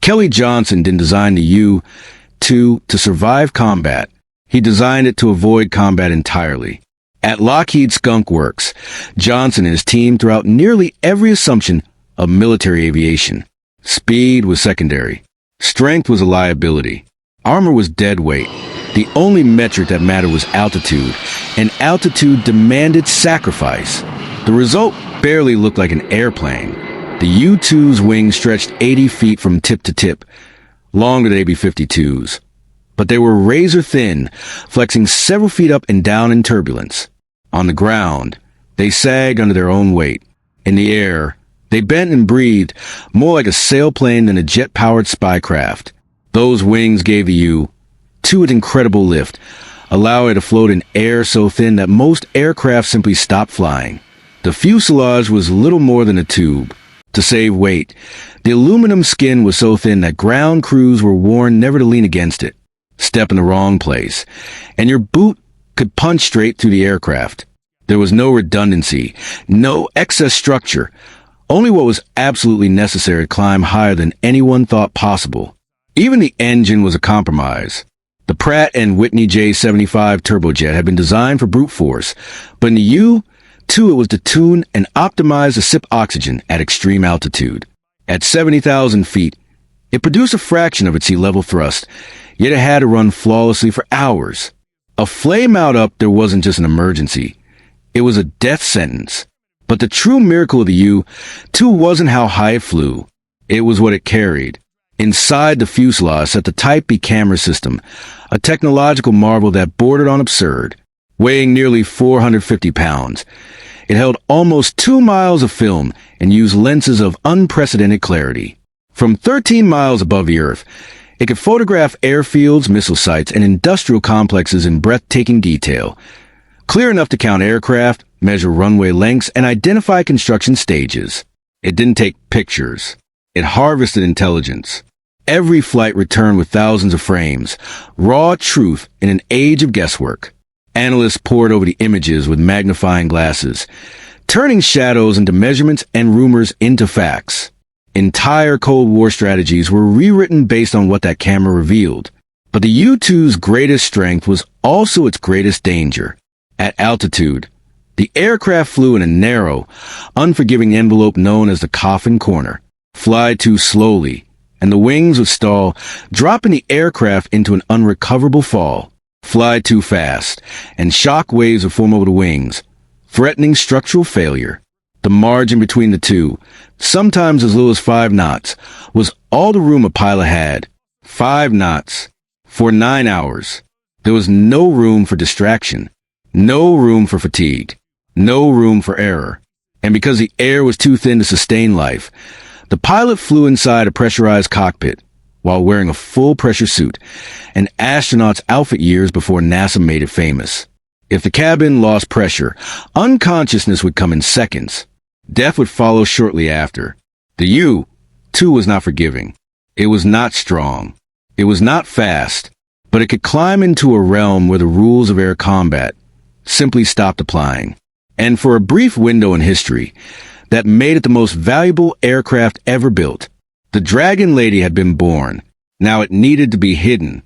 Kelly Johnson didn't design the U-2 to survive combat. He designed it to avoid combat entirely. At Lockheed Skunk Works, Johnson and his team threw out nearly every assumption of military aviation. Speed was secondary. Strength was a liability. Armor was dead weight. The only metric that mattered was altitude, and altitude demanded sacrifice. The result barely looked like an airplane. The U-2's wings stretched 80 feet from tip to tip, longer than AB-52's. But they were razor thin, flexing several feet up and down in turbulence. On the ground, they sagged under their own weight. In the air, they bent and breathed, more like a sailplane than a jet-powered spycraft. Those wings gave the U-2 an incredible lift, allowing it to float in air so thin that most aircraft simply stopped flying. The fuselage was little more than a tube. To save weight, the aluminum skin was so thin that ground crews were warned never to lean against it. Step in the wrong place, and your boot could punch straight through the aircraft. There was no redundancy, no excess structure, only what was absolutely necessary to climb higher than anyone thought possible. Even the engine was a compromise. The Pratt & Whitney J75 turbojet had been designed for brute force, but in the U-2 it was to tune and optimize to sip oxygen at extreme altitude. At 70,000 feet, it produced a fraction of its sea level thrust, yet it had to run flawlessly for hours. A flame out up there wasn't just an emergency. It was a death sentence. But the true miracle of the U-2 wasn't how high it flew. It was what it carried. Inside the fuselage sat the Type B camera system, a technological marvel that bordered on absurd. Weighing nearly 450 pounds, it held almost 2 miles of film and used lenses of unprecedented clarity. From 13 miles above the Earth, it could photograph airfields, missile sites, and industrial complexes in breathtaking detail, clear enough to count aircraft, measure runway lengths, and identify construction stages. It didn't take pictures. It harvested intelligence. Every flight returned with thousands of frames, raw truth in an age of guesswork. Analysts pored over the images with magnifying glasses, turning shadows into measurements and rumors into facts. Entire Cold War strategies were rewritten based on what that camera revealed. But the U-2's greatest strength was also its greatest danger. At altitude, the aircraft flew in a narrow, unforgiving envelope known as the Coffin Corner. Fly too slowly, and the wings would stall, dropping the aircraft into an unrecoverable fall. Fly too fast, and shock waves would form over the wings, threatening structural failure. The margin between the two, sometimes as little as 5 knots, was all the room a pilot had. 5 knots. For 9 hours. There was no room for distraction, no room for fatigue, no room for error. And because the air was too thin to sustain life, the pilot flew inside a pressurized cockpit while wearing a full-pressure suit, an astronaut's outfit years before NASA made it famous. If the cabin lost pressure, unconsciousness would come in seconds. Death would follow shortly after. The U-2 was not forgiving. It was not strong. It was not fast, but it could climb into a realm where the rules of air combat simply stopped applying. And for a brief window in history that made it the most valuable aircraft ever built, the Dragon Lady had been born. Now it needed to be hidden,